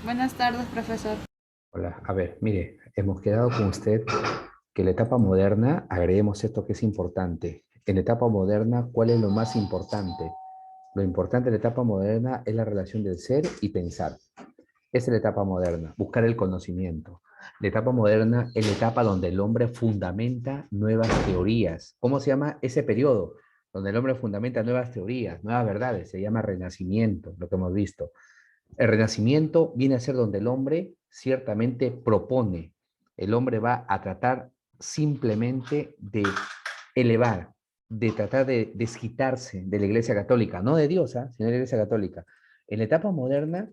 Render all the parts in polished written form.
Buenas tardes, profesor. Hola, a ver, mire, hemos quedado con usted que en la etapa moderna, agreguemos esto que es importante. En la etapa moderna, ¿cuál es lo más importante? Lo importante en la etapa moderna es la relación del ser y pensar. Esa es la etapa moderna, buscar el conocimiento. La etapa moderna es la etapa donde el hombre fundamenta nuevas teorías. ¿Cómo se llama ese periodo? Donde el hombre fundamenta nuevas teorías, nuevas verdades. Se llama Renacimiento, lo que hemos visto. El Renacimiento viene a ser donde el hombre ciertamente propone. El hombre va a tratar simplemente de elevar, de tratar de desquitarse de la Iglesia Católica, no de Dios, ¿ah? Sino de la Iglesia Católica. En la etapa moderna,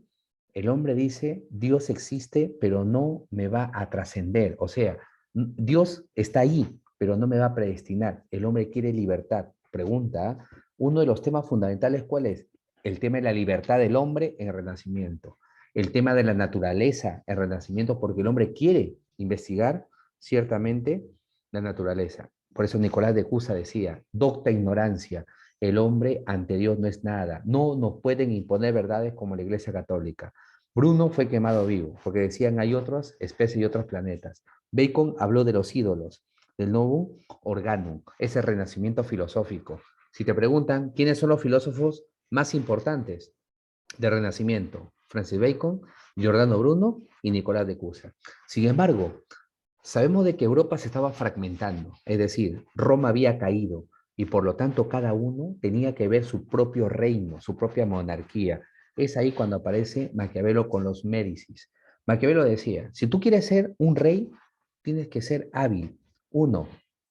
el hombre dice, Dios existe, pero no me va a trascender. O sea, Dios está ahí, pero no me va a predestinar. El hombre quiere libertad. Pregunta, ¿ah? Uno de los temas fundamentales, ¿cuál es? El tema de la libertad del hombre en el Renacimiento. El tema de la naturaleza en el Renacimiento, porque el hombre quiere investigar ciertamente la naturaleza. Por eso Nicolás de Cusa decía, docta ignorancia, el hombre ante Dios no es nada, no nos pueden imponer verdades como la Iglesia Católica. Bruno fue quemado vivo, porque decían hay otras especies y otros planetas. Bacon habló de los ídolos, del novum organum, ese renacimiento filosófico. Si te preguntan quiénes son los filósofos más importantes del Renacimiento, Francis Bacon, Giordano Bruno y Nicolás de Cusa. Sin embargo, sabemos de que Europa se estaba fragmentando, es decir, Roma había caído y por lo tanto cada uno tenía que ver su propio reino, su propia monarquía. Es ahí cuando aparece Maquiavelo con los Médicis. Maquiavelo decía, si tú quieres ser un rey, tienes que ser hábil. Uno,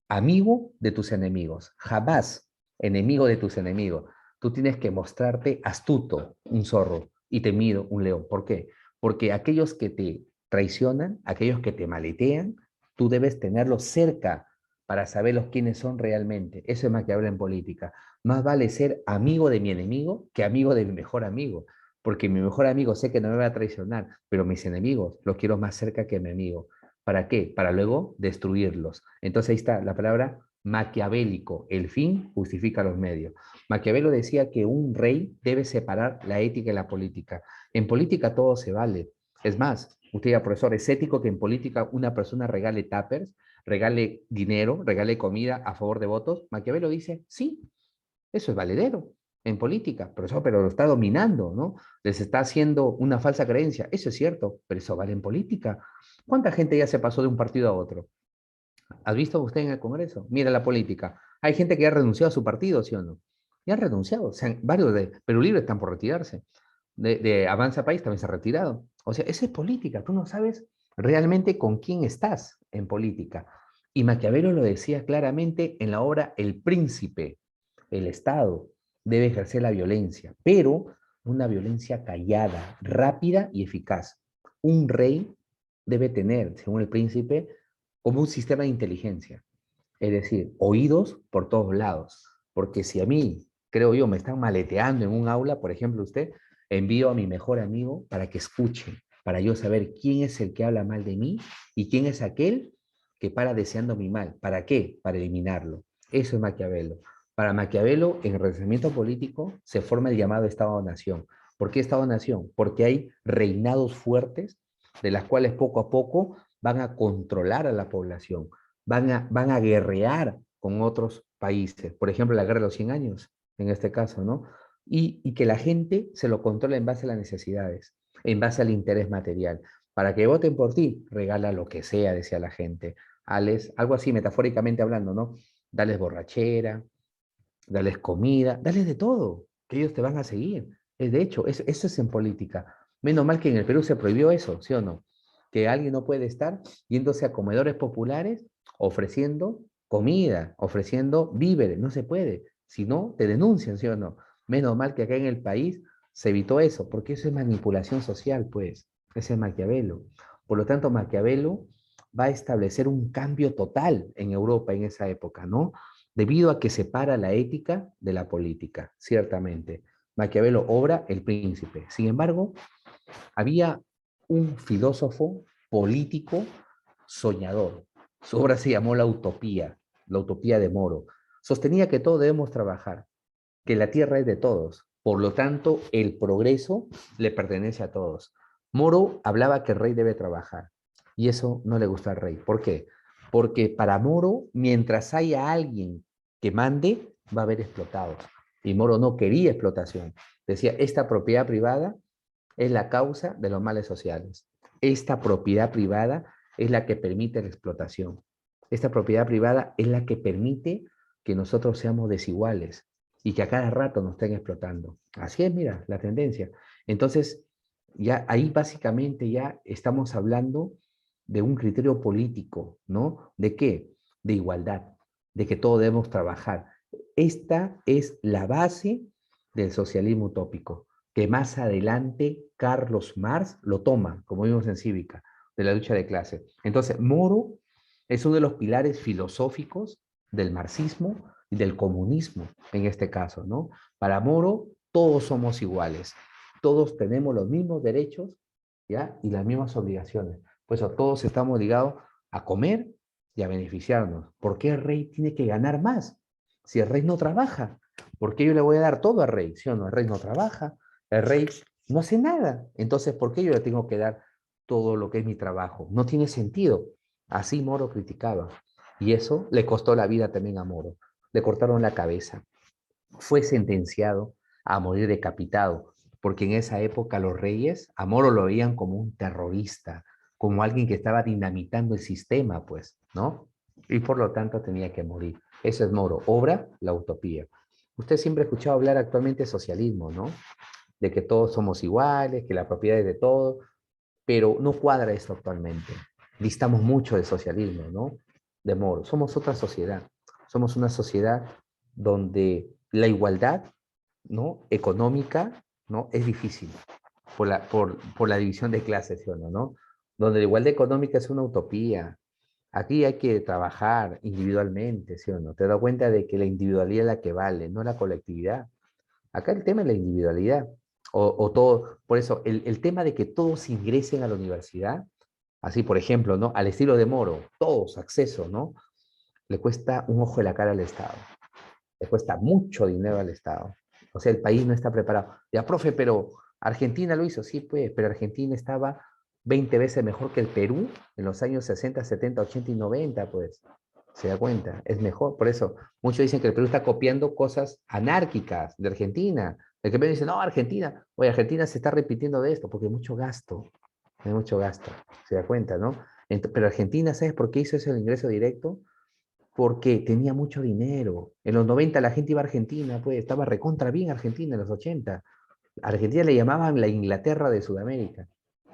amigo de tus enemigos, jamás enemigo de tus enemigos. Tú tienes que mostrarte astuto, un zorro, y temido, un león. ¿Por qué? Porque aquellos que te traicionan, aquellos que te maletean, tú debes tenerlos cerca para saberlos quiénes son realmente. Eso es Maquiavelo en política. Más vale ser amigo de mi enemigo que amigo de mi mejor amigo, porque mi mejor amigo sé que no me va a traicionar, pero mis enemigos los quiero más cerca que mi amigo. ¿Para qué? Para luego destruirlos. Entonces ahí está la palabra maquiavélico. El fin justifica los medios. Maquiavelo decía que un rey debe separar la ética y la política. En política todo se vale. Es más, usted ya, profesor, ¿es ético que en política una persona regale tuppers, regale dinero, regale comida a favor de votos? Maquiavelo dice, sí, eso es valedero en política, profesor, pero lo está dominando, ¿no? Les está haciendo una falsa creencia. Eso es cierto, pero eso vale en política. ¿Cuánta gente ya se pasó de un partido a otro? ¿Has visto usted en el Congreso? Mira la política. Hay gente que ha renunciado a su partido, ¿sí o no? Ya han renunciado. O sea, varios de Perú Libre están por retirarse. De Avanza País también se ha retirado. O sea, esa es política. Tú no sabes realmente con quién estás en política. Y Maquiavelo lo decía claramente en la obra El Príncipe. El Estado debe ejercer la violencia, pero una violencia callada, rápida y eficaz. Un rey debe tener, según el príncipe, como un sistema de inteligencia, es decir, oídos por todos lados, porque si a mí, creo yo, me están maleteando en un aula, por ejemplo, usted, envío a mi mejor amigo para que escuche, para yo saber quién es el que habla mal de mí y quién es aquel que para deseando mi mal. ¿Para qué? Para eliminarlo. Eso es Maquiavelo. Para Maquiavelo, en el renacimiento político se forma el llamado Estado-Nación. ¿Por qué Estado-Nación? Porque hay reinados fuertes de las cuales poco a poco van a controlar a la población, van a guerrear con otros países. Por ejemplo, la guerra de los 100 años, en este caso, ¿no? Y que la gente se lo controla en base a las necesidades, en base al interés material. Para que voten por ti, regala lo que sea, decía la gente. Algo así, metafóricamente hablando, ¿no? Dales borrachera, dales comida, dales de todo, que ellos te van a seguir. De hecho, eso es en política. Menos mal que en el Perú se prohibió eso, ¿sí o no? Que alguien no puede estar yéndose a comedores populares ofreciendo comida, ofreciendo víveres, no se puede. Si no, te denuncian, ¿sí o no? Menos mal que acá en el país se evitó eso, porque eso es manipulación social, pues. Ese es Maquiavelo. Por lo tanto, Maquiavelo va a establecer un cambio total en Europa en esa época, ¿no? Debido a que separa la ética de la política, ciertamente. Maquiavelo obra El Príncipe. Sin embargo, había un filósofo político soñador. Su obra se llamó La Utopía de Moro. Sostenía que todos debemos trabajar, que la tierra es de todos. Por lo tanto, el progreso le pertenece a todos. Moro hablaba que el rey debe trabajar y eso no le gusta al rey. ¿Por qué? Porque para Moro, mientras haya alguien que mande, va a haber explotados. Y Moro no quería explotación. Decía, esta propiedad privada es la causa de los males sociales. Esta propiedad privada es la que permite la explotación. Esta propiedad privada es la que permite que nosotros seamos desiguales y que a cada rato nos estén explotando. Así es, mira, la tendencia. Entonces, ya ahí básicamente ya estamos hablando de un criterio político, ¿no? ¿De qué? De igualdad, de que todos debemos trabajar. Esta es la base del socialismo utópico, que más adelante Carlos Marx lo toma, como vimos en Cívica, de la lucha de clases. Entonces, Moro es uno de los pilares filosóficos del marxismo y del comunismo, en este caso, ¿no? Para Moro, todos somos iguales, todos tenemos los mismos derechos, ¿ya? Y las mismas obligaciones. Por eso todos estamos ligados a comer y a beneficiarnos. ¿Por qué el rey tiene que ganar más? Si el rey no trabaja, ¿por qué yo le voy a dar todo al rey? ¿Sí o no? El rey no trabaja, el rey no hace nada. Entonces, ¿por qué yo le tengo que dar todo lo que es mi trabajo? No tiene sentido. Así Moro criticaba. Y eso le costó la vida también a Moro. Le cortaron la cabeza. Fue sentenciado a morir decapitado, porque en esa época los reyes a Moro lo veían como un terrorista, como alguien que estaba dinamitando el sistema, pues, ¿no? Y por lo tanto tenía que morir. Eso es Moro, obra la utopía. Usted siempre ha escuchado hablar actualmente de socialismo, ¿no? De que todos somos iguales, que la propiedad es de todos, pero no cuadra esto actualmente. Distamos mucho del socialismo, ¿no? De Moro. Somos otra sociedad. Somos una sociedad donde la igualdad, ¿no? Económica, ¿no? Es difícil por la división de clases, ¿sí o no? ¿No? Donde la igualdad económica es una utopía. Aquí hay que trabajar individualmente, ¿sí o no? Te das cuenta de que la individualidad es la que vale, no la colectividad. Acá el tema es la individualidad. O todo, por eso, el tema de que todos ingresen a la universidad, así por ejemplo, ¿no? Al estilo de Moro, todos acceso, ¿no? Le cuesta un ojo de la cara al Estado. Le cuesta mucho dinero al Estado. O sea, el país no está preparado. Ya, profe, pero Argentina lo hizo, sí, pues, pero Argentina estaba 20 veces mejor que el Perú en los años 60, 70, 80 y 90, pues. ¿Se da cuenta? Es mejor. Por eso, muchos dicen que el Perú está copiando cosas anárquicas de Argentina. El que me dice, no, Argentina, oye, Argentina se está repitiendo de esto, porque hay mucho gasto. Hay mucho gasto. ¿Se da cuenta, no? Pero Argentina, ¿sabes por qué hizo eso el ingreso directo? Porque tenía mucho dinero. En los 90 la gente iba a Argentina, pues estaba recontra bien Argentina en los 80. A Argentina le llamaban la Inglaterra de Sudamérica.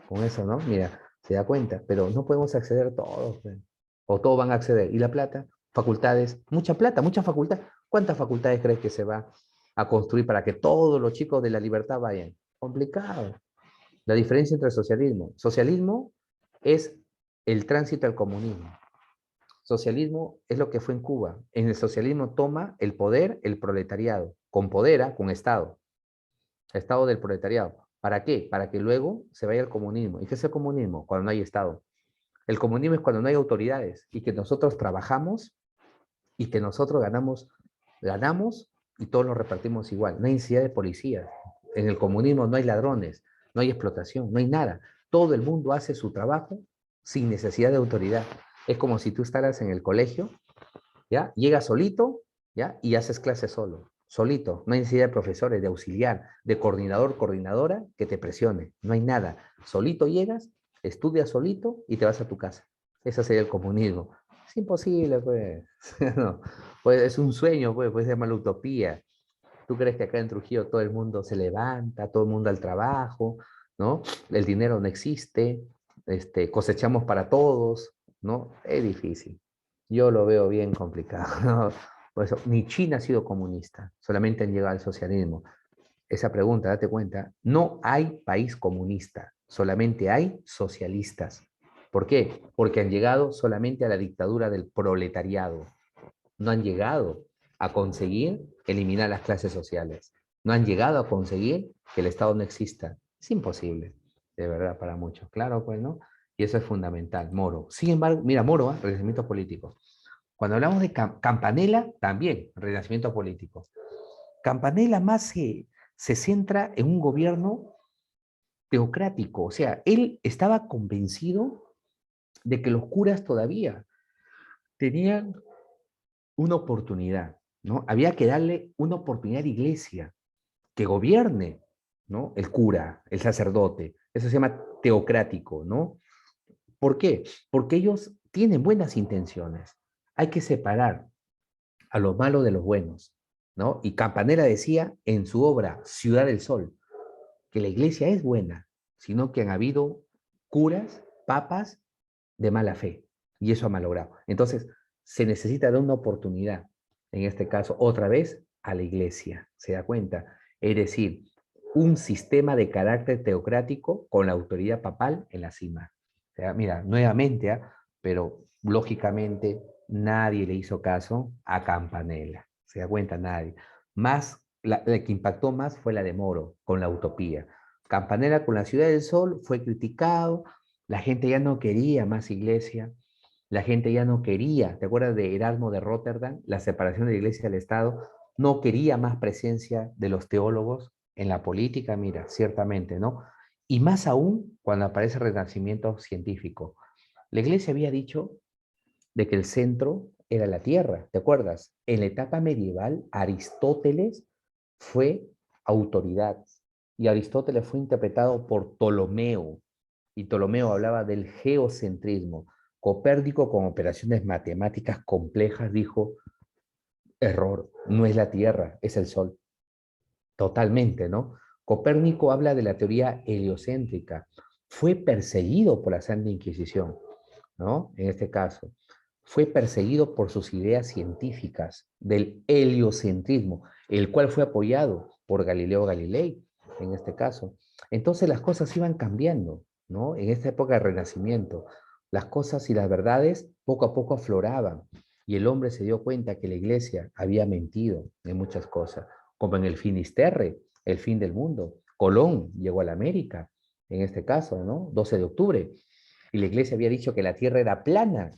Con eso, ¿no? Mira, se da cuenta, pero no podemos acceder todos, pues. O todos van a acceder. ¿Y la plata? Facultades, mucha plata, mucha facultad. ¿Cuántas facultades crees que se va a construir para que todos los chicos de la libertad vayan? Complicado. La diferencia entre socialismo. Socialismo es el tránsito al comunismo. Socialismo es lo que fue en Cuba. En el socialismo toma el poder el proletariado, con poder, con Estado, Estado del proletariado. ¿Para qué? Para que luego se vaya al comunismo. ¿Y qué es el comunismo? Cuando no hay Estado. El comunismo es cuando no hay autoridades y que nosotros trabajamos y que nosotros ganamos y todos lo repartimos igual. No hay necesidad de policías. En el comunismo no hay ladrones, no hay explotación, no hay nada. Todo el mundo hace su trabajo sin necesidad de autoridad. Es como si tú estaras en el colegio, ¿ya? Llegas solito, ¿ya? Y haces clases solo, solito. No hay necesidad de profesores, de auxiliar, de coordinador, coordinadora que te presione. No hay nada. Solito llegas, estudias solito y te vas a tu casa. Ese sería el comunismo. Es imposible, pues. No, pues es un sueño, pues se llama la utopía. ¿Tú crees que acá en Trujillo todo el mundo se levanta, todo el mundo al trabajo, ¿no? El dinero no existe, cosechamos para todos, ¿no? Es difícil. Yo lo veo bien complicado, ¿no? Por eso, ni China ha sido comunista, solamente han llegado al socialismo. Esa pregunta, date cuenta, no hay país comunista, solamente hay socialistas. ¿Por qué? Porque han llegado solamente a la dictadura del proletariado, no han llegado a conseguir eliminar las clases sociales. No han llegado a conseguir que el Estado no exista. Es imposible, de verdad, para muchos. Claro, pues, ¿no? Y eso es fundamental, Moro. Sin embargo, mira, Moro, renacimiento político. Cuando hablamos de Campanella, también, renacimiento político. Campanella más se centra en un gobierno teocrático, o sea, él estaba convencido de que los curas todavía tenían una oportunidad, ¿no? Había que darle una oportunidad a la iglesia, que gobierne, ¿no? El cura, el sacerdote, eso se llama teocrático, ¿no? ¿Por qué? Porque ellos tienen buenas intenciones. Hay que separar a los malos de los buenos, ¿no? Y Campanella decía en su obra Ciudad del Sol que la iglesia es buena, sino que han habido curas, papas de mala fe, y eso ha malogrado. Entonces, se necesita dar una oportunidad, en este caso, otra vez, a la iglesia, ¿se da cuenta? Es decir, un sistema de carácter teocrático con la autoridad papal en la cima. O sea, mira, nuevamente, pero lógicamente nadie le hizo caso a Campanella, ¿se da cuenta? Nadie. Más, la que impactó más fue la de Moro, con la utopía. Campanella con la Ciudad del Sol fue criticado, la gente ya no quería más iglesia, la gente ya no quería, ¿te acuerdas de Erasmo de Rotterdam? La separación de la iglesia del Estado, no quería más presencia de los teólogos en la política, mira, ciertamente, ¿no? Y más aún cuando aparece el renacimiento científico. La iglesia había dicho de que el centro era la tierra, ¿te acuerdas? En la etapa medieval, Aristóteles fue autoridad y Aristóteles fue interpretado por Ptolomeo, y Ptolomeo hablaba del geocentrismo. Copérnico, con operaciones matemáticas complejas, dijo, error, no es la Tierra, es el Sol. Totalmente, ¿no? Copérnico habla de la teoría heliocéntrica. Fue perseguido por la Santa Inquisición, ¿no? En este caso. Fue perseguido por sus ideas científicas del heliocentrismo, el cual fue apoyado por Galileo Galilei, en este caso. Entonces las cosas iban cambiando, ¿no? En esta época del Renacimiento, las cosas y las verdades poco a poco afloraban y el hombre se dio cuenta que la iglesia había mentido en muchas cosas, como en el Finisterre, el fin del mundo. Colón llegó a la América, en este caso, ¿no? 12 de octubre. Y la iglesia había dicho que la tierra era plana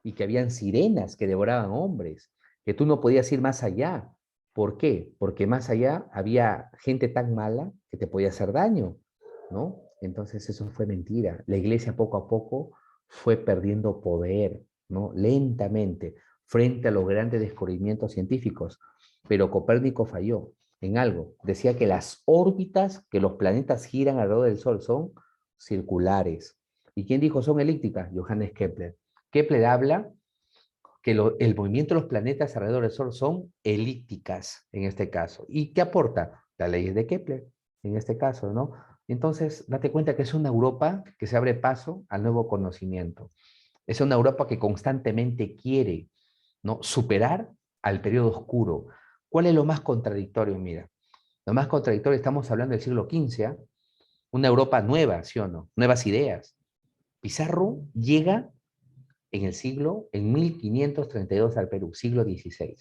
y que habían sirenas que devoraban hombres, que tú no podías ir más allá. ¿Por qué? Porque más allá había gente tan mala que te podía hacer daño, ¿no? Entonces eso fue mentira. La iglesia poco a poco fue perdiendo poder, ¿no? Lentamente, frente a los grandes descubrimientos científicos. Pero Copérnico falló en algo. Decía que las órbitas, que los planetas giran alrededor del Sol, son circulares. ¿Y quién dijo son elípticas? Johannes Kepler. Kepler habla que el movimiento de los planetas alrededor del Sol son elípticas en este caso. ¿Y qué aporta? Las leyes de Kepler en este caso, ¿no? Entonces, date cuenta que es una Europa que se abre paso al nuevo conocimiento. Es una Europa que constantemente quiere, ¿no? Superar al periodo oscuro. ¿Cuál es lo más contradictorio? Mira, lo más contradictorio, estamos hablando del siglo XV, ¿eh? Una Europa nueva, ¿sí o no? Nuevas ideas. Pizarro llega en 1532 al Perú, siglo XVI.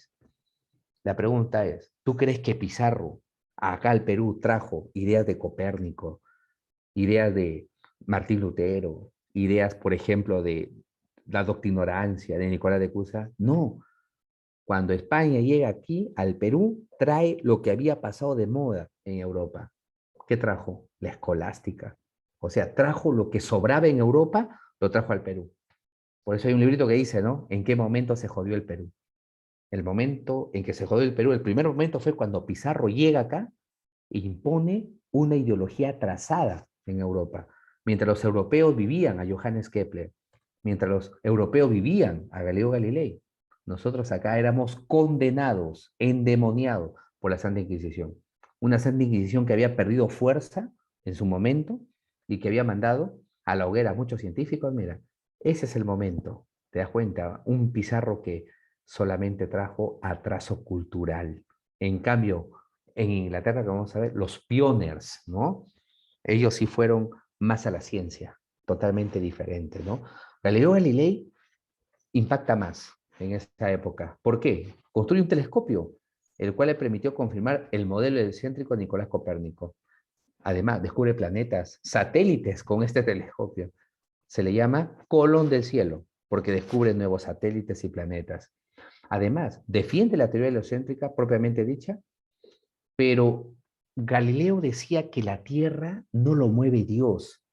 La pregunta es, ¿tú crees que Pizarro acá al Perú trajo ideas de Copérnico, ideas de Martín Lutero, ideas, por ejemplo, de la doctrinorancia de Nicolás de Cusa? No. Cuando España llega aquí al Perú, trae lo que había pasado de moda en Europa. ¿Qué trajo? La escolástica. O sea, trajo lo que sobraba en Europa, lo trajo al Perú. Por eso hay un librito que dice, ¿no? ¿En qué momento se jodió el Perú? El momento en que se jodió el Perú, el primer momento fue cuando Pizarro llega acá e impone una ideología trazada en Europa. Mientras los europeos vivían a Johannes Kepler, mientras los europeos vivían a Galileo Galilei, nosotros acá éramos condenados, endemoniados por la Santa Inquisición. Una Santa Inquisición que había perdido fuerza en su momento y que había mandado a la hoguera a muchos científicos. Mira, ese es el momento, ¿te das cuenta? Un Pizarro que solamente trajo atraso cultural. En cambio, en Inglaterra, que vamos a ver, los pioneers, ¿no? Ellos sí fueron más a la ciencia, totalmente diferente, ¿no? Galileo Galilei impacta más en esta época. ¿Por qué? Construye un telescopio, el cual le permitió confirmar el modelo excéntrico de Nicolás Copérnico. Además, descubre planetas, satélites con este telescopio. Se le llama Colón del Cielo, porque descubre nuevos satélites y planetas. Además, defiende la teoría heliocéntrica propiamente dicha, pero Galileo decía que la Tierra no lo mueve Dios,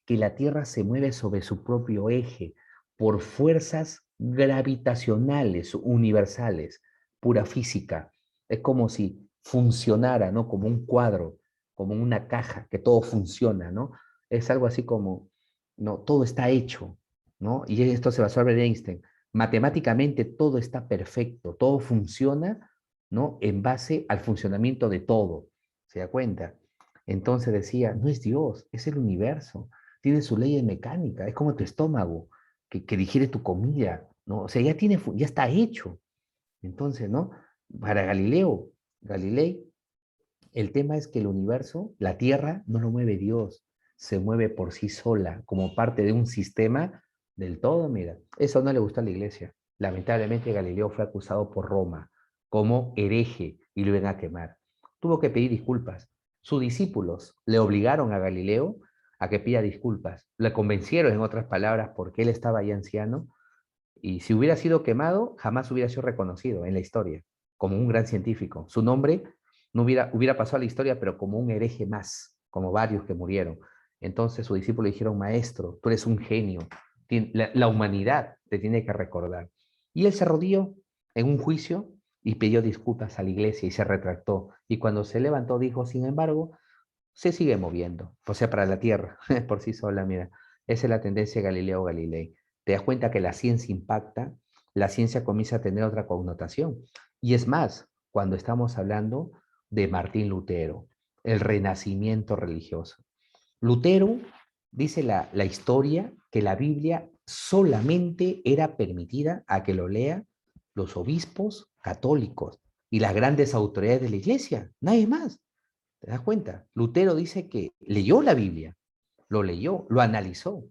que la Tierra se mueve sobre su propio eje por fuerzas gravitacionales universales, pura física. Es como si funcionara, ¿no? Como un cuadro, como una caja, que todo funciona, ¿no? Es algo así como, no, todo está hecho, ¿no? Y esto se basó en Albert Einstein. Matemáticamente todo está perfecto, todo funciona, ¿no? En base al funcionamiento de todo. ¿Se da cuenta? Entonces decía, no es Dios, es el universo, tiene su ley de mecánica, es como tu estómago que digiere tu comida, ¿no? O sea, ya está hecho. Entonces, ¿no? Para Galilei, el tema es que el universo, la Tierra, no lo mueve Dios, se mueve por sí sola, como parte de un sistema del todo, mira. Eso no le gustó a la iglesia. Lamentablemente Galileo fue acusado por Roma como hereje y lo iban a quemar. Tuvo que pedir disculpas. Sus discípulos le obligaron a Galileo a que pida disculpas. Le convencieron, en otras palabras, porque él estaba ya anciano, y si hubiera sido quemado, jamás hubiera sido reconocido en la historia como un gran científico. Su nombre no hubiera pasado a la historia, pero como un hereje más, como varios que murieron. Entonces sus discípulos le dijeron, maestro, tú eres un genio, la humanidad te tiene que recordar. Y él se arrodilló en un juicio y pidió disculpas a la iglesia y se retractó. Y cuando se levantó dijo, sin embargo, se sigue moviendo, o sea, para la Tierra, por sí sola, mira, esa es la tendencia de Galileo Galilei. Te das cuenta que la ciencia impacta, la ciencia comienza a tener otra connotación. Y es más, cuando estamos hablando de Martín Lutero, el renacimiento religioso. Lutero dice la historia que la Biblia solamente era permitida a que lo lea los obispos católicos y las grandes autoridades de la iglesia, nadie más. ¿Te das cuenta? Lutero dice que leyó la Biblia, lo leyó, lo analizó.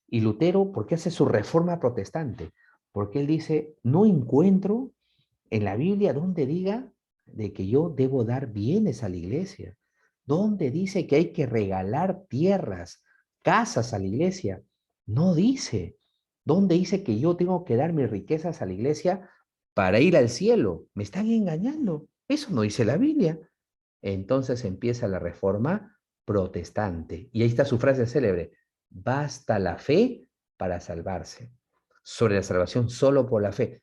Y Lutero, ¿por qué hace su reforma protestante? Porque él dice, no encuentro en la Biblia donde diga de que yo debo dar bienes a la iglesia, donde dice que hay que regalar tierras, casas a la iglesia. No dice. ¿Dónde dice que yo tengo que dar mis riquezas a la iglesia para ir al cielo? Me están engañando. Eso no dice la Biblia. Entonces empieza la reforma protestante. Y ahí está su frase célebre, basta la fe para salvarse. Sobre la salvación solo por la fe.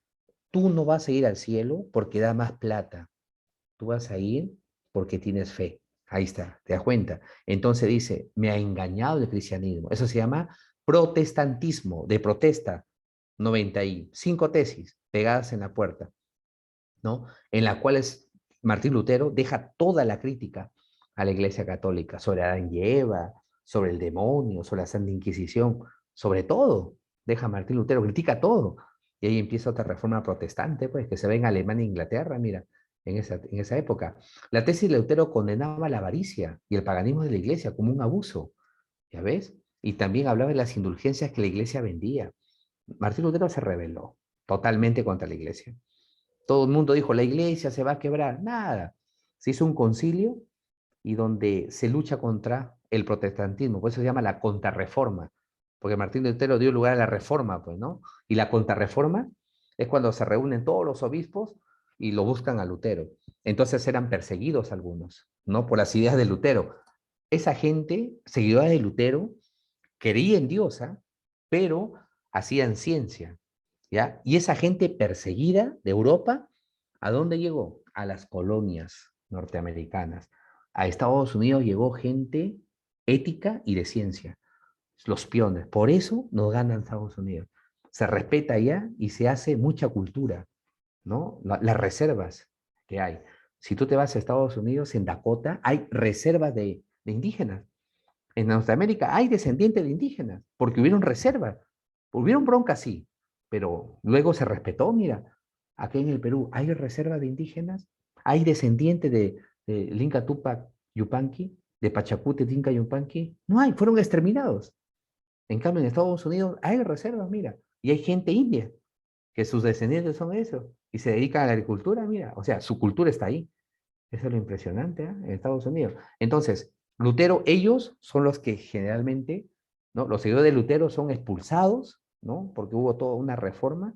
Tú no vas a ir al cielo porque da más plata. Tú vas a ir porque tienes fe. Ahí está, ¿te das cuenta? Entonces dice, me ha engañado el cristianismo. Eso se llama protestantismo, de protesta. 95 tesis pegadas en la puerta, ¿no? En las cuales Martín Lutero deja toda la crítica a la Iglesia Católica sobre Adán y Eva, sobre el demonio, sobre la Santa Inquisición, sobre todo. Deja Martín Lutero, critica todo. Y ahí empieza otra reforma protestante, pues, que se ve en Alemania e Inglaterra, mira, en esa época. La tesis de Lutero condenaba la avaricia y el paganismo de la iglesia como un abuso, ¿ya ves? Y también hablaba de las indulgencias que la iglesia vendía. Martín Lutero se rebeló totalmente contra la iglesia. Todo el mundo dijo, la iglesia se va a quebrar. Nada. Se hizo un concilio y donde se lucha contra el protestantismo. Por eso se llama la contrarreforma. Porque Martín Lutero dio lugar a la reforma, pues, ¿no? Y la contrarreforma es cuando se reúnen todos los obispos y lo buscan a Lutero. Entonces eran perseguidos algunos, ¿no? Por las ideas de Lutero. Esa gente, seguidora de Lutero, creía en Dios, ¿ah? Pero hacían ciencia, ¿ya? Y esa gente perseguida de Europa, ¿a dónde llegó? A las colonias norteamericanas. A Estados Unidos llegó gente ética y de ciencia, los piones. Por eso nos ganan Estados Unidos. Se respeta allá y se hace mucha cultura, ¿no? Las reservas que hay. Si tú te vas a Estados Unidos, en Dakota, hay reservas de indígenas. En Norteamérica hay descendientes de indígenas, porque hubieron reservas. Hubieron broncas, sí, pero luego se respetó, mira, aquí en el Perú hay reservas de indígenas, hay descendientes de Inca Tupac Yupanqui, de Pachacute, Inca Yupanqui, no hay, fueron exterminados. En cambio, en Estados Unidos hay reservas, mira, y hay gente india, que sus descendientes son eso, y se dedican a la agricultura, mira, o sea, su cultura está ahí. Eso es lo impresionante, ¿eh? En Estados Unidos. Entonces, Lutero, ellos son los que generalmente, ¿no? Los seguidores de Lutero son expulsados, ¿no? Porque hubo toda una reforma,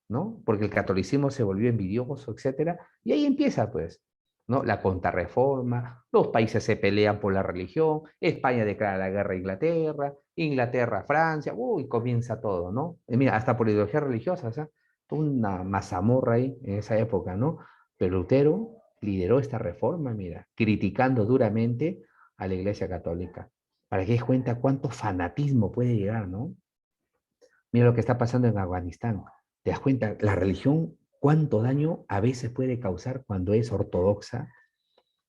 ¿no? Porque el catolicismo se volvió envidioso, etcétera. Y ahí empieza, pues. ¿no? La contrarreforma, los países se pelean por la religión, España declara la guerra a Inglaterra, Inglaterra a Francia, uy, comienza todo, ¿no? Y mira, hasta por ideologías religiosas, ¿eh? Una mazamorra ahí en esa época, ¿no? Pero Lutero lideró esta reforma, mira, criticando duramente a la Iglesia Católica. Para que des cuenta cuánto fanatismo puede llegar, ¿no? Mira lo que está pasando en Afganistán. ¿Te das cuenta? La religión, cuánto daño a veces puede causar cuando es ortodoxa,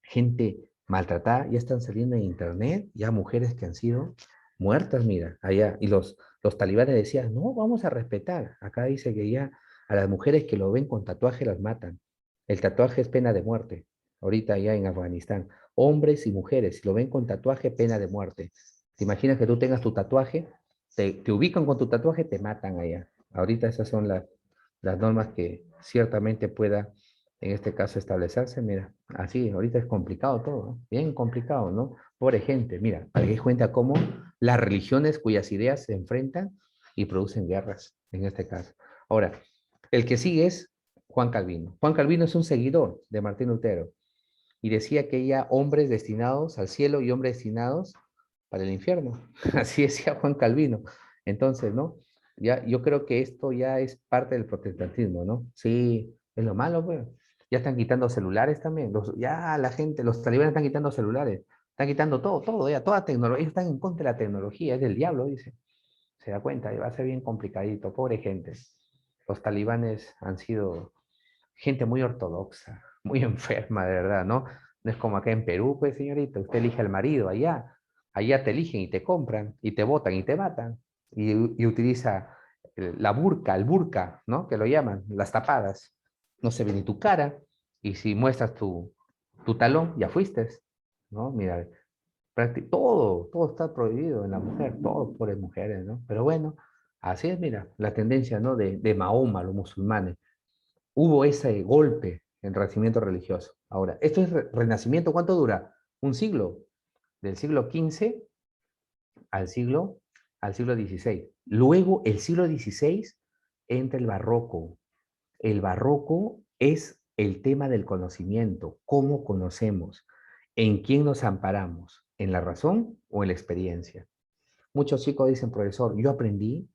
gente maltratada, ya están saliendo en internet, ya mujeres que han sido muertas, mira, allá, y los talibanes decían, no, vamos a respetar. Acá dice que ya a las mujeres que lo ven con tatuaje las matan. El tatuaje es pena de muerte, ahorita ya en Afganistán. Hombres y mujeres, si lo ven con tatuaje, pena de muerte. ¿Te imaginas que tú tengas tu tatuaje? Te ubican con tu tatuaje, te matan allá. Ahorita esas son las normas que ciertamente pueda en este caso establecerse, mira, así, ahorita es complicado todo, ¿no? Bien complicado, ¿no? Pobre gente, mira, para que des cuenta cómo las religiones cuyas ideas se enfrentan y producen guerras, en este caso. Ahora, el que sigue es Juan Calvino. Juan Calvino es un seguidor de Martín Lutero y decía que ella hombres destinados al cielo y hombres destinados para el infierno. Así decía Juan Calvino. Entonces, ¿no? Ya, yo creo que esto ya es parte del protestantismo, ¿no? Sí, es lo malo, pues. Ya están quitando celulares también. Ya la gente, los talibanes están quitando celulares. Están quitando todo, todo, ya, toda tecnología. Ellos están en contra de la tecnología, es del diablo, dice. Se da cuenta, y va a ser bien complicadito. Pobre gente. Los talibanes han sido gente muy ortodoxa, muy enferma, de verdad, ¿no? No es como acá en Perú, pues, señorita, usted elige al marido, allá te eligen y te compran, y te botan y te matan, y utiliza la burka, el burka, ¿no? Que lo llaman, las tapadas. No se ve ni tu cara, y si muestras tu talón, ya fuiste, ¿no? Mira, todo está prohibido en la mujer, todo por las mujeres, ¿no? Pero bueno, así es, mira, la tendencia, ¿no? De Mahoma, los musulmanes hubo ese golpe en renacimiento religioso. Ahora, esto es renacimiento, ¿cuánto dura? Un siglo, del siglo XV al siglo XVI. Luego, el siglo XVI entra el barroco. El barroco es el tema del conocimiento, cómo conocemos, en quién nos amparamos, en la razón o en la experiencia. Muchos chicos dicen, profesor, yo aprendí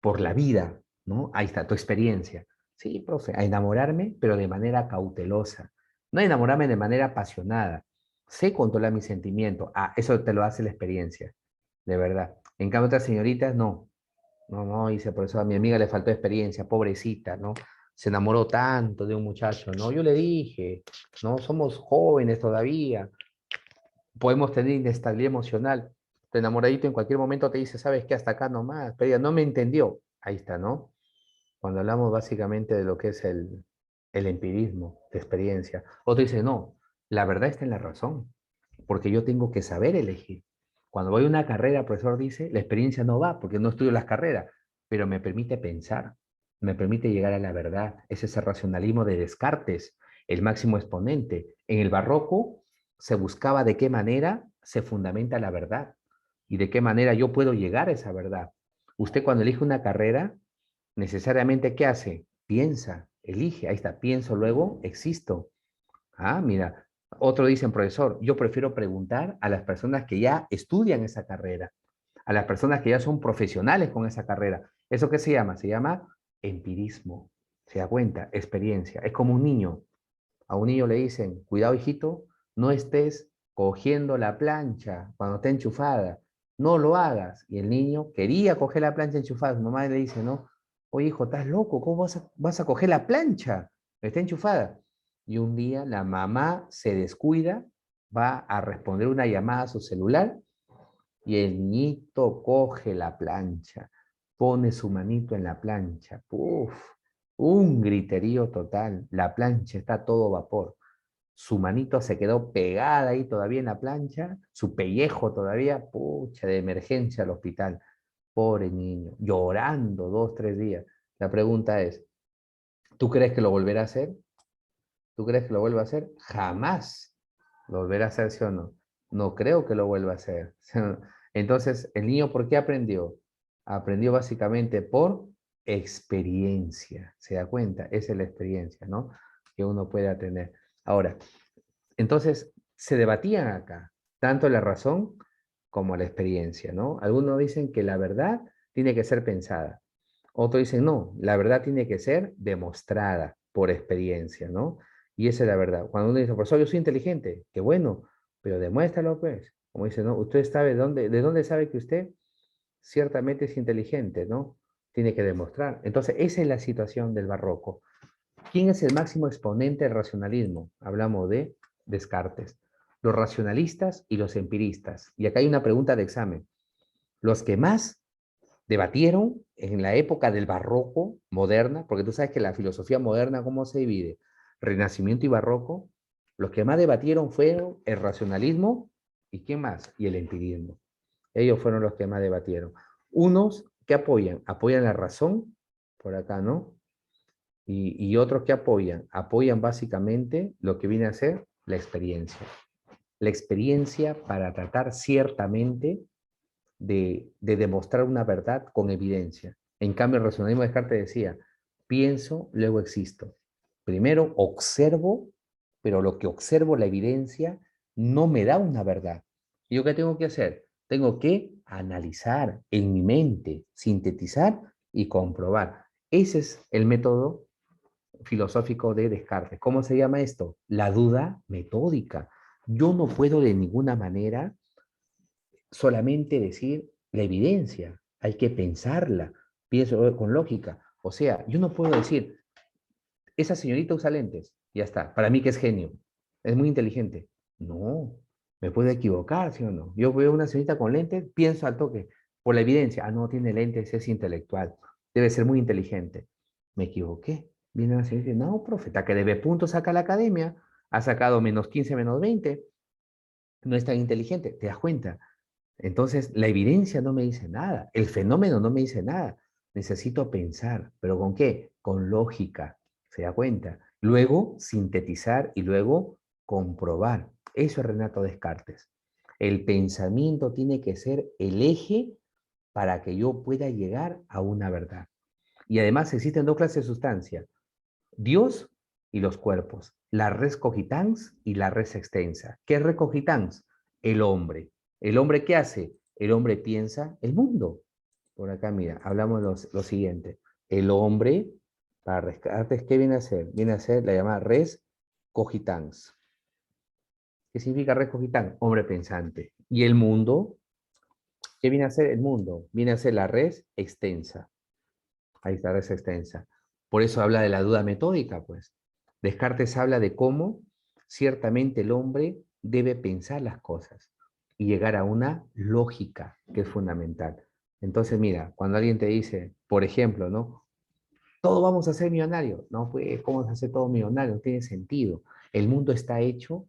por la vida, ¿no? Ahí está, tu experiencia. Sí, profe, a enamorarme, pero de manera cautelosa. No a enamorarme de manera apasionada. Sé controlar mis sentimientos. Ah, eso te lo hace la experiencia, de verdad. En cambio, otras señoritas, no. No, no, dice, por eso a mi amiga le faltó experiencia, pobrecita, ¿no? Se enamoró tanto de un muchacho, ¿no? Yo le dije, ¿no? Somos jóvenes todavía, podemos tener inestabilidad emocional. Tu enamoradito en cualquier momento te dice, ¿sabes qué? Hasta acá nomás. Pero ella no me entendió. Ahí está, ¿no? Cuando hablamos básicamente de lo que es el empirismo, de experiencia. Otro dice, no, la verdad está en la razón, porque yo tengo que saber elegir. Cuando voy a una carrera, el profesor dice, la experiencia no va, porque no estudio las carreras, pero me permite pensar, me permite llegar a la verdad. Es ese racionalismo de Descartes, el máximo exponente. En el barroco se buscaba de qué manera se fundamenta la verdad y de qué manera yo puedo llegar a esa verdad. Usted cuando elige una carrera, necesariamente, ¿qué hace? Piensa, elige, ahí está, pienso, luego existo. Ah, mira, otro dicen, profesor, yo prefiero preguntar a las personas que ya estudian esa carrera, a las personas que ya son profesionales con esa carrera. ¿Eso qué se llama? Se llama empirismo. ¿Se da cuenta? Experiencia. Es como un niño. A un niño le dicen, cuidado, hijito, no estés cogiendo la plancha cuando está enchufada. No lo hagas. Y el niño quería coger la plancha enchufada. Su mamá le dice, no, oye, hijo, estás loco, ¿cómo vas a coger la plancha? Está enchufada. Y un día la mamá se descuida, va a responder una llamada a su celular y el niñito coge la plancha, pone su manito en la plancha. Uf, un griterío total. La plancha está a todo vapor. Su manito se quedó pegada ahí todavía en la plancha, su pellejo todavía, pucha, de emergencia al hospital. Pobre niño, llorando 2, 3 días. La pregunta es, ¿tú crees que lo volverá a hacer? ¿Tú crees que lo vuelva a hacer? Jamás lo volverá a hacer, ¿sí o no? No creo que lo vuelva a hacer. Entonces, ¿el niño por qué aprendió? Aprendió básicamente por experiencia. ¿Se da cuenta? Esa es la experiencia, ¿no? Que uno pueda tener. Ahora, Entonces, se debatían acá, tanto la razón como la experiencia, ¿no? Algunos dicen que la verdad tiene que ser pensada. Otros dicen, no, la verdad tiene que ser demostrada por experiencia, ¿no? Y esa es la verdad. Cuando uno dice, profesor, yo soy inteligente, qué bueno, pero demuéstralo, pues. Como dice, ¿no? Usted sabe de dónde sabe que usted ciertamente es inteligente, ¿no? Tiene que demostrar. Entonces, esa es la situación del barroco. ¿Quién es el máximo exponente del racionalismo? Hablamos de Descartes. Los racionalistas y los empiristas. Y acá hay una pregunta de examen. Los que más debatieron en la época del barroco moderna, porque tú sabes que la filosofía moderna, ¿cómo se divide? Renacimiento y barroco. Los que más debatieron fueron el racionalismo y ¿quién más? Y el empirismo. Ellos fueron los que más debatieron. Unos que apoyan la razón, por acá, ¿no? Y otros que apoyan básicamente lo que viene a ser la experiencia. La experiencia para tratar ciertamente de demostrar una verdad con evidencia. En cambio, el racionalismo de Descartes decía, pienso, luego existo. Primero observo, pero lo que observo, la evidencia, no me da una verdad. ¿Y yo qué tengo que hacer? Tengo que analizar en mi mente, sintetizar y comprobar. Ese es el método filosófico de Descartes. ¿Cómo se llama esto? La duda metódica. Yo no puedo de ninguna manera solamente decir la evidencia, hay que pensarla, pienso con lógica. O sea, yo no puedo decir, esa señorita usa lentes, ya está, para mí que es genio, es muy inteligente. No, me puedo equivocar, ¿sí o no? Yo veo una señorita con lentes, pienso al toque, por la evidencia, no tiene lentes, es intelectual, debe ser muy inteligente. Me equivoqué. Viene una señorita y dice, no, profeta, que debe puntos saca la academia, ha sacado -15, -20, no es tan inteligente, ¿te das cuenta? Entonces, la evidencia no me dice nada, el fenómeno no me dice nada. Necesito pensar, pero ¿con qué? Con lógica, ¿se da cuenta? Luego, sintetizar y luego comprobar. Eso es Renato Descartes. El pensamiento tiene que ser el eje para que yo pueda llegar a una verdad. Y además existen dos clases de sustancia, Dios y los cuerpos, la res cogitans y la res extensa. ¿Qué es res cogitans? El hombre. ¿El hombre qué hace? El hombre piensa el mundo. Por acá, mira, hablamos lo siguiente. El hombre, para rescates, ¿qué viene a hacer? Viene a ser la llamada res cogitans. ¿Qué significa res cogitans? Hombre pensante. ¿Y el mundo? ¿Qué viene a ser el mundo? Viene a ser la res extensa. Ahí está, res extensa. Por eso habla de la duda metódica, pues. Descartes habla de cómo ciertamente el hombre debe pensar las cosas y llegar a una lógica que es fundamental. Entonces, mira, cuando alguien te dice, por ejemplo, ¿no? Todos vamos a ser millonarios. No, pues, ¿cómo se hace todo millonario? No tiene sentido. El mundo está hecho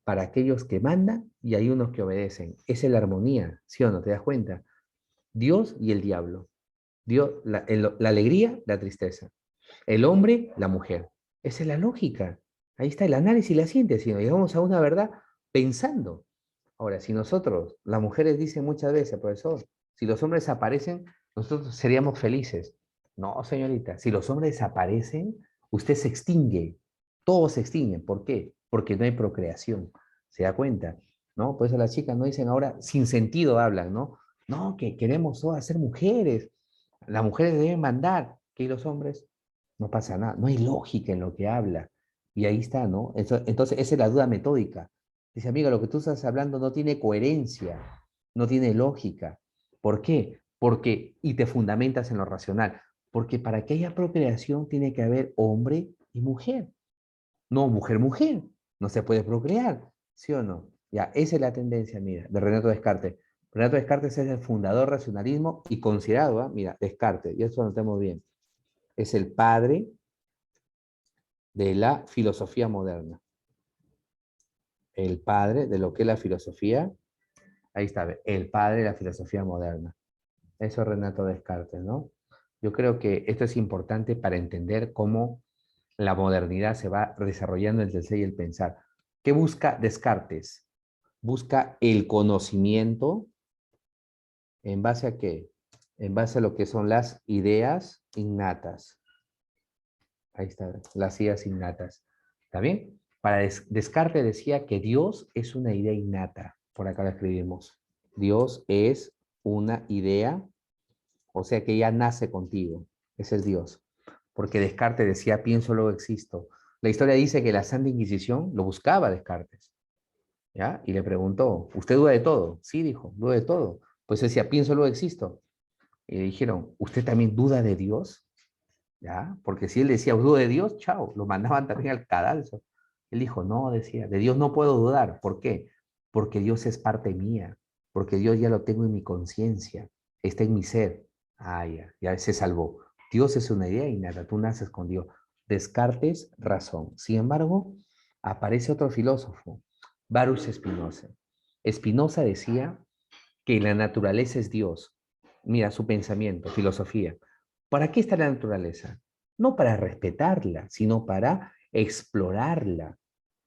para aquellos que mandan y hay unos que obedecen. Esa es la armonía, ¿sí o no? ¿Te das cuenta? Dios y el diablo. Dios, la alegría, la tristeza. El hombre, la mujer. Esa es la lógica. Ahí está el análisis y la síntesis. Nos llegamos a una verdad pensando. Ahora, si nosotros, las mujeres dicen muchas veces, profesor, si los hombres aparecen, nosotros seríamos felices. No, señorita, si los hombres desaparecen, usted se extingue. Todos se extinguen. ¿Por qué? Porque no hay procreación. ¿Se da cuenta? ¿No? Por eso las chicas no dicen ahora, sin sentido hablan, ¿no? No, que queremos todas ser mujeres. Las mujeres deben mandar. ¿Que los hombres? No pasa nada. No hay lógica en lo que habla. Y ahí está, ¿no? Entonces, esa es la duda metódica. Dice, amiga, lo que tú estás hablando no tiene coherencia, no tiene lógica. ¿Por qué? Porque, y te fundamentas en lo racional, porque para que haya procreación tiene que haber hombre y mujer, no mujer-mujer, no se puede procrear, ¿sí o no? Ya, esa es la tendencia, mira, de Renato Descartes. Renato Descartes es el fundador del racionalismo y considerado, mira, Descartes, y esto lo notemos bien, es el padre de la filosofía moderna, el padre de lo que es la filosofía. Ahí está, el padre de la filosofía moderna. Eso es Renato Descartes, ¿no? Yo creo que esto es importante para entender cómo la modernidad se va desarrollando entre el ser y el pensar. ¿Qué busca Descartes? Busca el conocimiento en base a qué? En base a lo que son las ideas innatas. Ahí está, las ideas innatas. ¿Está bien? Para Descartes decía que Dios es una idea innata. Por acá lo escribimos. Dios es una idea, o sea que ya nace contigo. Ese es Dios. Porque Descartes decía, pienso, luego existo. La historia dice que la Santa Inquisición lo buscaba a Descartes, ¿ya? Y le preguntó, ¿usted duda de todo? Sí, dijo, duda de todo. Pues decía, pienso, luego existo. Y le dijeron, ¿usted también duda de Dios? ¿Ya? Porque si él decía, duda de Dios, chao, lo mandaban también al cadalso. Él dijo, no, decía, de Dios no puedo dudar. ¿Por qué? Porque Dios es parte mía, porque Dios ya lo tengo en mi conciencia, está en mi ser. Ah, ya se salvó. Dios es una idea innata, tú naces con Dios. Descartes, razón. Sin embargo, aparece otro filósofo, Baruch Spinoza. Spinoza decía que la naturaleza es Dios. Mira su pensamiento, filosofía. ¿Para qué está la naturaleza? No para respetarla, sino para explorarla.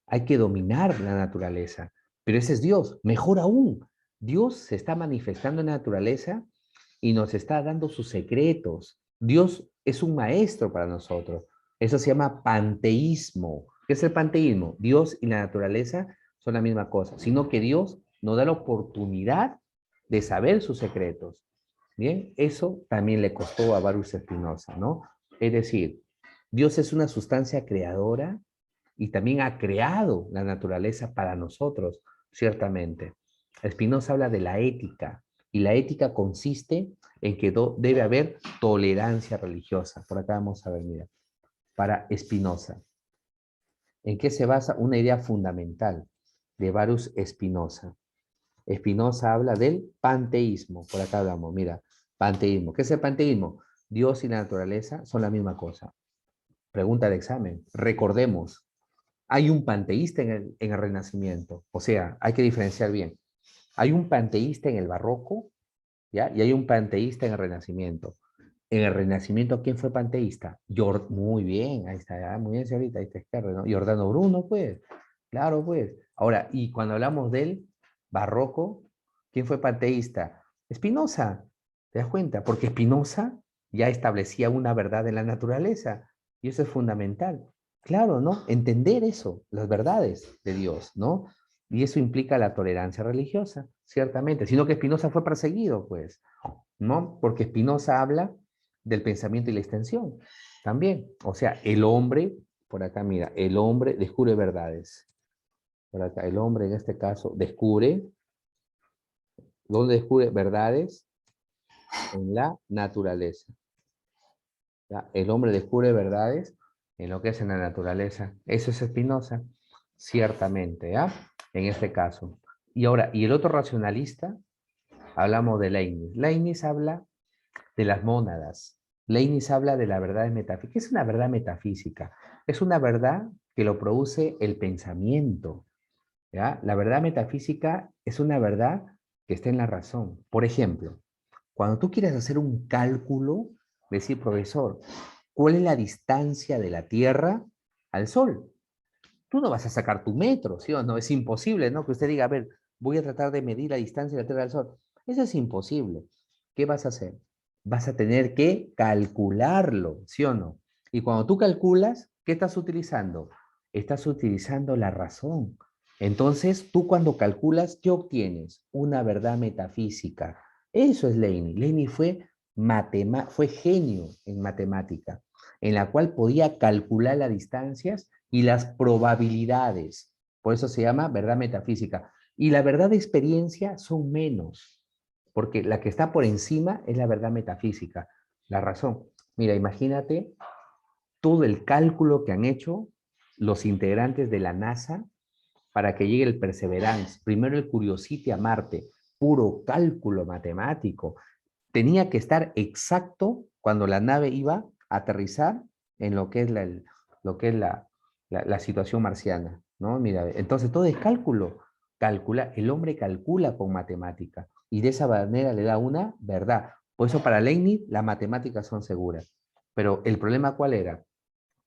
Hay que dominar la naturaleza. Pero ese es Dios. Mejor aún, Dios se está manifestando en la naturaleza y nos está dando sus secretos. Dios es un maestro para nosotros. Eso se llama panteísmo. ¿Qué es el panteísmo? Dios y la naturaleza son la misma cosa, sino que Dios nos da la oportunidad de saber sus secretos. Bien, eso también le costó a Baruch Spinoza, ¿no? Es decir, Dios es una sustancia creadora y también ha creado la naturaleza para nosotros, ciertamente. Spinoza habla de la ética, y la ética consiste en que debe haber tolerancia religiosa. Por acá vamos a ver, mira, para Spinoza. ¿En qué se basa una idea fundamental de Baruch Spinoza? Spinoza habla del panteísmo. Por acá hablamos, mira, panteísmo. ¿Qué es el panteísmo? Dios y la naturaleza son la misma cosa. Pregunta de examen. Recordemos, hay un panteísta en el Renacimiento. O sea, hay que diferenciar bien. Hay un panteísta en el Barroco, ¿ya? Y hay un panteísta en el Renacimiento. En el Renacimiento, ¿quién fue panteísta? Muy bien, ahí está, muy bien, señorita, ahí está izquierda, ¿no? Giordano Bruno, pues. Claro, pues. Ahora, y cuando hablamos del Barroco, ¿quién fue panteísta? Spinoza, ¿te das cuenta? Porque Spinoza ya establecía una verdad en la naturaleza, y eso es fundamental. Claro, ¿no? Entender eso, las verdades de Dios, ¿no? Y eso implica la tolerancia religiosa, ciertamente. Sino que Spinoza fue perseguido, pues, ¿no? Porque Spinoza habla del pensamiento y la extensión también. O sea, el hombre, por acá mira, el hombre descubre verdades. Por acá, el hombre en este caso descubre, ¿dónde descubre verdades? En la naturaleza. ¿Ya? El hombre descubre verdades en lo que es en la naturaleza. Eso es Spinoza, ciertamente, ¿ya? En este caso. Y ahora, y el otro racionalista, hablamos de Leibniz. Leibniz habla de las mónadas. Leibniz habla de la verdad metafísica. ¿Qué es una verdad metafísica? Es una verdad que lo produce el pensamiento, ¿ya? La verdad metafísica es una verdad que está en la razón. Por ejemplo, cuando tú quieres hacer un cálculo, decir, profesor, ¿cuál es la distancia de la Tierra al Sol? Tú no vas a sacar tu metro, ¿sí o no? Es imposible, ¿no? Que usted diga, a ver, voy a tratar de medir la distancia de la Tierra al Sol. Eso es imposible. ¿Qué vas a hacer? Vas a tener que calcularlo, ¿sí o no? Y cuando tú calculas, ¿qué estás utilizando? Estás utilizando la razón. Entonces, tú cuando calculas, ¿qué obtienes? Una verdad metafísica. Eso es Leibniz. Leibniz fue genio en matemática, en la cual podía calcular las distancias y las probabilidades. Por eso se llama verdad metafísica. Y la verdad de experiencia son menos, porque la que está por encima es la verdad metafísica, la razón. Mira, imagínate todo el cálculo que han hecho los integrantes de la NASA para que llegue el Perseverance. Primero el Curiosity a Marte, puro cálculo matemático. Tenía que estar exacto cuando la nave iba a aterrizar en lo que es la situación marciana, ¿no? Mira, entonces todo es cálculo. El hombre calcula con matemática y de esa manera le da una verdad. Por eso para Leibniz las matemáticas son seguras. Pero el problema ¿cuál era?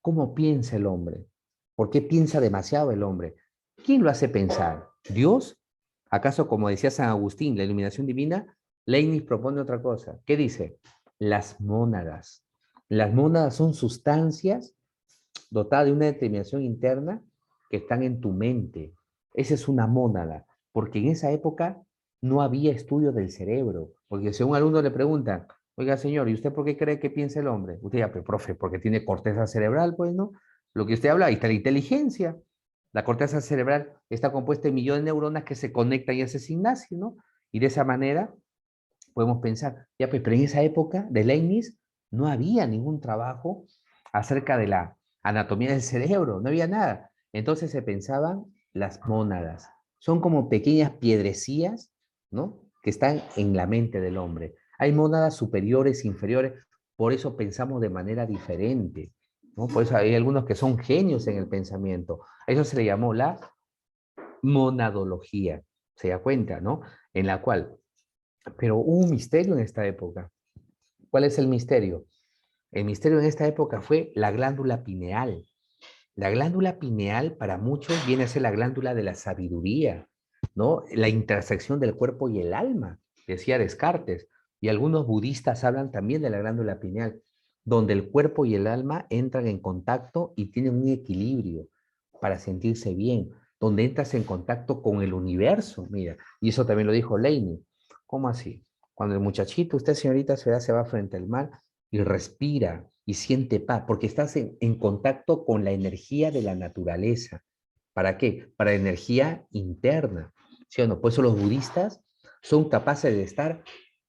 ¿Cómo piensa el hombre? ¿Por qué piensa demasiado el hombre? ¿Quién lo hace pensar? ¿Dios? ¿Acaso, como decía San Agustín, la iluminación divina? Leibniz propone otra cosa. ¿Qué dice? Las mónadas. Las mónadas son sustancias dotadas de una determinación interna que están en tu mente. Esa es una mónada, porque en esa época no había estudio del cerebro, porque si a un alumno le preguntan, oiga señor, ¿y usted por qué cree que piensa el hombre? Usted ya, pero profe, porque tiene corteza cerebral, pues, ¿no? Lo que usted habla, ahí está la inteligencia. La corteza cerebral está compuesta de millones de neuronas que se conectan y hace gimnasio, ¿no? Y de esa manera podemos pensar, ya, pues, pero en esa época de Leibniz no había ningún trabajo acerca de la anatomía del cerebro, no había nada. Entonces se pensaban las mónadas. Son como pequeñas piedrecillas, ¿no? Que están en la mente del hombre. Hay mónadas superiores, inferiores, por eso pensamos de manera diferente, ¿no? Por eso hay algunos que son genios en el pensamiento. A eso se le llamó la monadología, se da cuenta, ¿no? En la cual, pero hubo un misterio en esta época. ¿Cuál es el misterio? El misterio en esta época fue la glándula pineal. La glándula pineal para muchos viene a ser la glándula de la sabiduría, ¿no? La intersección del cuerpo y el alma, decía Descartes. Y algunos budistas hablan también de la glándula pineal, donde el cuerpo y el alma entran en contacto y tienen un equilibrio para sentirse bien, donde entras en contacto con el universo, mira, y eso también lo dijo Leibniz. ¿Cómo así? Cuando el muchachito, usted señorita, se va frente al mar y respira y siente paz, porque estás en contacto con la energía de la naturaleza. ¿Para qué? Para energía interna, ¿sí o no? Por eso los budistas son capaces de estar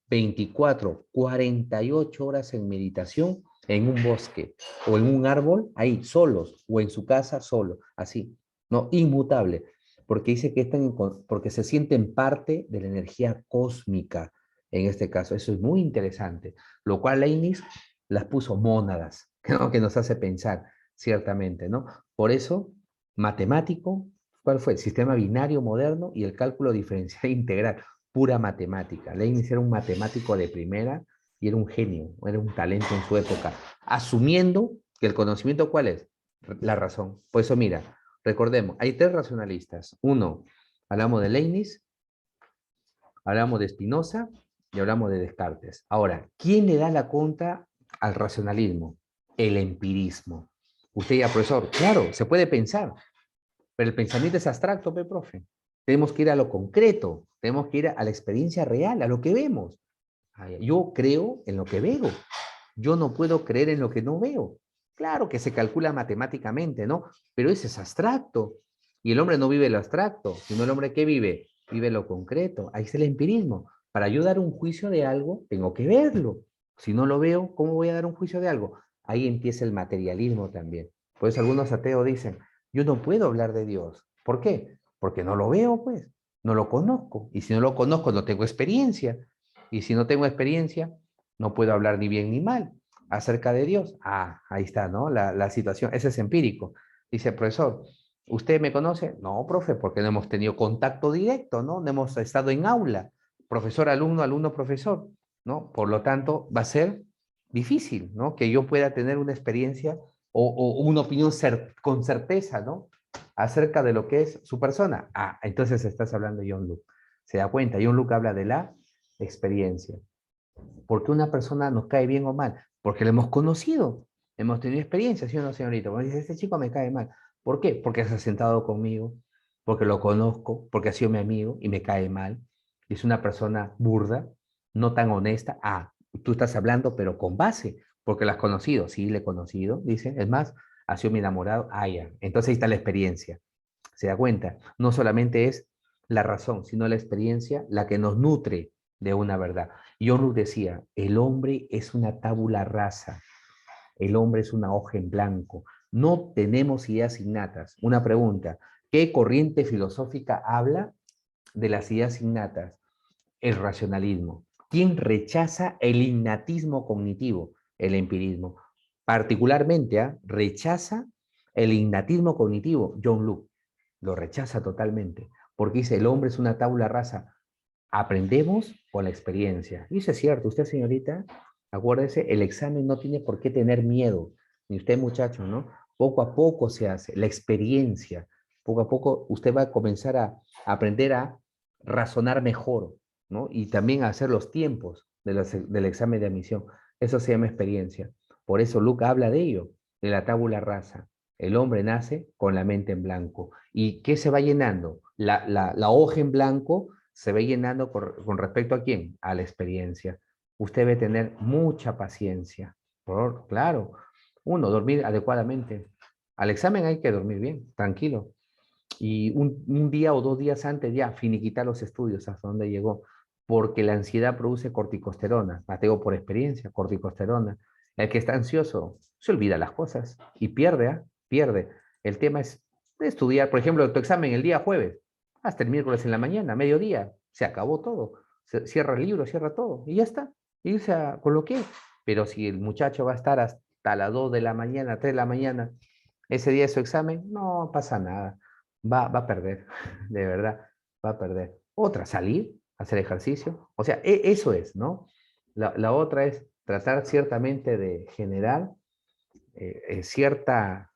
24, 48 horas en meditación en un bosque o en un árbol, ahí, solos, o en su casa, solo, así, no, inmutable, porque dice que están porque se sienten parte de la energía cósmica, en este caso, eso es muy interesante, lo cual Leibniz las puso mónadas, ¿no? Que nos hace pensar, ciertamente, ¿no? Por eso, matemático, ¿cuál fue? El sistema binario moderno y el cálculo diferencial integral, pura matemática. Leibniz era un matemático de primera y era un genio, era un talento en su época, asumiendo que el conocimiento, ¿cuál es? La razón. Por eso, mira, recordemos, hay tres racionalistas. Uno, hablamos de Leibniz, hablamos de Spinoza y hablamos de Descartes. Ahora, ¿quién le da la contra al racionalismo? El empirismo. Usted ya, profesor, claro, se puede pensar, pero el pensamiento es abstracto, profe. Tenemos que ir a lo concreto, tenemos que ir a la experiencia real, a lo que vemos. Yo creo en lo que veo. Yo no puedo creer en lo que no veo. Claro que se calcula matemáticamente, ¿no? Pero ese es abstracto. Y el hombre no vive lo abstracto, sino el hombre que vive, vive lo concreto. Ahí está el empirismo. Para yo dar un juicio de algo, tengo que verlo. Si no lo veo, ¿cómo voy a dar un juicio de algo? Ahí empieza el materialismo también. Por eso algunos ateos dicen, yo no puedo hablar de Dios. ¿Por qué? Porque no lo veo, pues. No lo conozco. Y si no lo conozco, no tengo experiencia. Y si no tengo experiencia, no puedo hablar ni bien ni mal acerca de Dios. Ah, ahí está, ¿no? La situación, ese es empírico. Dice el profesor, ¿usted me conoce? No, profe, porque no hemos tenido contacto directo, ¿no? No hemos estado en aula, profesor, alumno, alumno, profesor, ¿no? Por lo tanto, va a ser difícil, ¿no? Que yo pueda tener una experiencia o una opinión con certeza, ¿no? Acerca de lo que es su persona. Ah, entonces estás hablando de John Luke. Se da cuenta, John Luke habla de la experiencia. ¿Por qué una persona nos cae bien o mal? Porque lo hemos conocido, hemos tenido experiencia, ¿sí o no, señorita? Cuando dice, este chico me cae mal. ¿Por qué? Porque se ha sentado conmigo, porque lo conozco, porque ha sido mi amigo y me cae mal. Es una persona burda, no tan honesta. Ah, tú estás hablando, pero con base, porque la has conocido. Sí, le he conocido, dice. Es más, ha sido mi enamorado. Ah, ya. Entonces ahí está la experiencia. Se da cuenta, no solamente es la razón, sino la experiencia la que nos nutre de una verdad. John Locke decía, el hombre es una tabula rasa, el hombre es una hoja en blanco, no tenemos ideas innatas. Una pregunta, ¿qué corriente filosófica habla de las ideas innatas? El racionalismo. ¿Quién rechaza el innatismo cognitivo? El empirismo. Particularmente, rechaza el innatismo cognitivo, John Locke. Lo rechaza totalmente, porque dice, el hombre es una tabla rasa. Aprendemos con la experiencia. Y eso es cierto, usted señorita, acuérdese, el examen no tiene por qué tener miedo, ni usted muchacho, ¿no? Poco a poco se hace, la experiencia, poco a poco usted va a comenzar a aprender a razonar mejor, ¿no? Y también a hacer los tiempos del examen de admisión. Eso se llama experiencia. Por eso Luca habla de ello, de la tabula rasa. El hombre nace con la mente en blanco. ¿Y qué se va llenando? La hoja en blanco se va llenando con respecto a quién? A la experiencia. Usted debe tener mucha paciencia. Claro. Uno, dormir adecuadamente. Al examen hay que dormir bien, tranquilo. Y un día o 2 días antes ya finiquitar los estudios hasta donde llegó, porque la ansiedad produce corticosterona, Mateo por experiencia, corticosterona. El que está ansioso se olvida las cosas y pierde, ¿ah? Pierde. El tema es estudiar, por ejemplo, tu examen el día jueves, hasta el miércoles en la mañana, mediodía, se acabó todo, cierra el libro, cierra todo y ya está, irse con lo que es. Pero si el muchacho va a estar hasta las 2 de la mañana, 3 de la mañana, ese día de su examen, no pasa nada, va a perder, de verdad, va a perder. Otra, salir, hacer ejercicio, o sea, eso es, ¿no? La otra es tratar ciertamente de generar cierta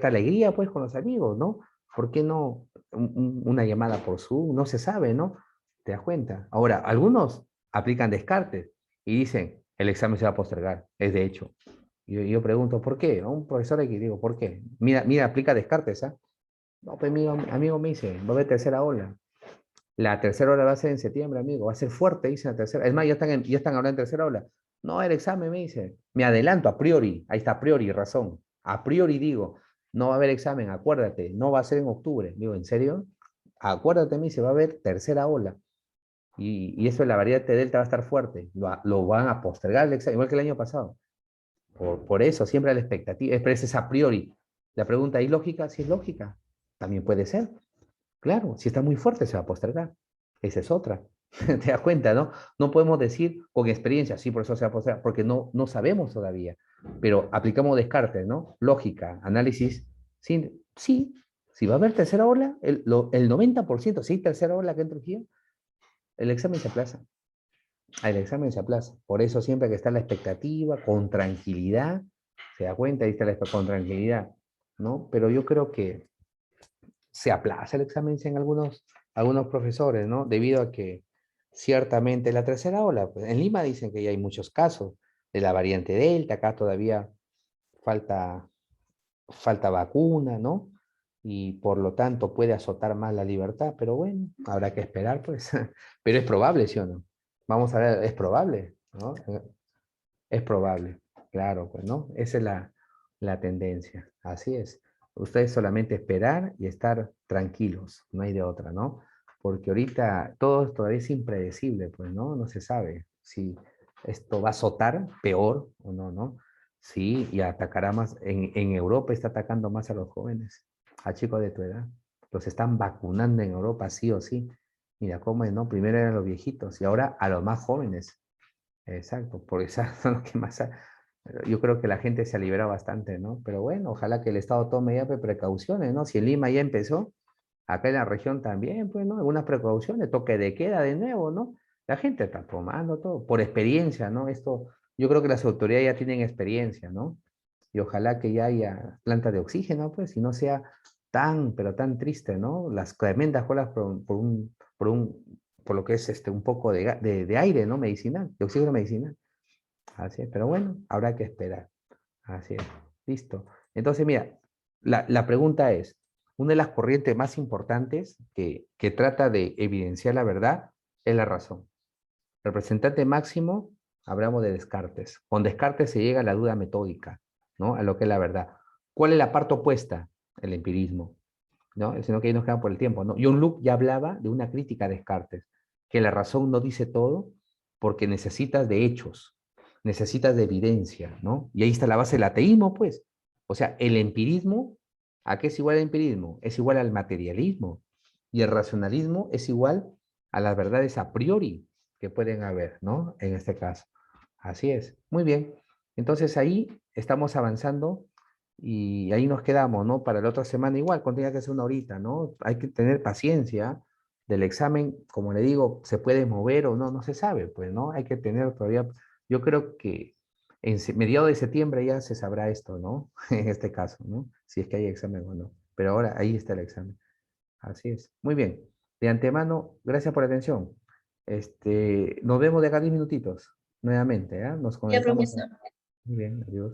alegría, pues, con los amigos, ¿no? ¿Por qué no una llamada por Zoom? No se sabe, ¿no? ¿Te das cuenta? Ahora, algunos aplican descartes y dicen, el examen se va a postergar, es de hecho. Y yo pregunto, ¿por qué? A un profesor aquí digo, ¿por qué? Mira, aplica descartes, ¿ah? No, pues amigo me dice, va a haber tercera ola. La tercera ola va a ser en septiembre, amigo. Va a ser fuerte, dice la tercera. Es más, ya están hablando de tercera ola. No, el examen me dice. Me adelanto a priori. Ahí está, a priori, razón. A priori digo, no va a haber examen, acuérdate. No va a ser en octubre. Digo, ¿en serio? Acuérdate, me dice, va a haber tercera ola. Y eso, la variante Delta va a estar fuerte. Lo van a postergar el examen, igual que el año pasado. Por eso, siempre la expectativa. Pero ese es a priori. La pregunta, ¿es lógica? Si es lógica. También puede ser. Claro, si está muy fuerte se va a postergar. Esa es otra. ¿Te das cuenta, no? No podemos decir con experiencia, sí, por eso se va a postergar, porque no sabemos todavía. Pero aplicamos Descartes, ¿no? Lógica, análisis. Sí, sí, si va a haber tercera ola, el 90%, si hay tercera ola que en Trujillo, el examen se aplaza. El examen se aplaza. Por eso siempre que está la expectativa, con tranquilidad, se da cuenta, ahí está con tranquilidad, ¿no? Pero yo creo que se aplaza el examen, dicen algunos profesores, ¿no? Debido a que ciertamente la tercera ola, pues, en Lima dicen que ya hay muchos casos de la variante Delta, acá todavía falta, falta vacuna, ¿no? Y por lo tanto puede azotar más la libertad, pero bueno, habrá que esperar, pues. Pero es probable, ¿sí o no? Vamos a ver, es probable, ¿no? Es probable, claro, pues, ¿no? Esa es la tendencia, así es. Ustedes solamente esperar y estar tranquilos, no hay de otra, ¿no? Porque ahorita todo todavía es impredecible, pues, ¿no? No se sabe si esto va a azotar peor o no, ¿no? Sí, y atacará más, en Europa está atacando más a los jóvenes, a chicos de tu edad. Los están vacunando en Europa, sí o sí. Mira cómo es, ¿no? Primero eran los viejitos y ahora a los más jóvenes. Exacto, por esas son los que más. Yo creo que la gente se ha liberado bastante, ¿no? Pero bueno, ojalá que el Estado tome ya precauciones, ¿no? Si en Lima ya empezó, acá en la región también, pues, ¿no? Algunas precauciones, toque de queda de nuevo, ¿no? La gente está tomando todo, por experiencia, ¿no? Esto, yo creo que las autoridades ya tienen experiencia, ¿no? Y ojalá que ya haya plantas de oxígeno, pues, y no sea tan, pero tan triste, ¿no? Las tremendas colas por lo que es un poco de aire, ¿no? Medicinal, de oxígeno medicinal. Así es, pero bueno, habrá que esperar. Así es, listo. Entonces, mira, la pregunta es, una de las corrientes más importantes que trata de evidenciar la verdad es la razón. Representante máximo, hablamos de Descartes. Con Descartes se llega a la duda metódica, ¿no? A lo que es la verdad. ¿Cuál es la parte opuesta? El empirismo, ¿no? Sino que ahí nos quedamos por el tiempo, ¿no? John Locke ya hablaba de una crítica a Descartes, que la razón no dice todo porque necesitas de hechos, necesitas de evidencia, ¿no? Y ahí está la base del ateísmo, pues. O sea, el empirismo, ¿a qué es igual el empirismo? Es igual al materialismo. Y el racionalismo es igual a las verdades a priori que pueden haber, ¿no? En este caso. Así es. Muy bien. Entonces ahí estamos avanzando y ahí nos quedamos, ¿no? Para la otra semana igual, cuando tenga que ser una horita, ¿no? Hay que tener paciencia del examen, como le digo, se puede mover o no, no se sabe, pues, ¿no? Hay que tener todavía, yo creo que en mediados de septiembre ya se sabrá esto, ¿no? En este caso, ¿no? Si es que hay examen o no. Pero ahora ahí está el examen. Así es. Muy bien. De antemano, gracias por la atención. Nos vemos de acá 10 minutitos, nuevamente, ¿ah? Nos Ya, conectamos. profesor. Muy bien, adiós.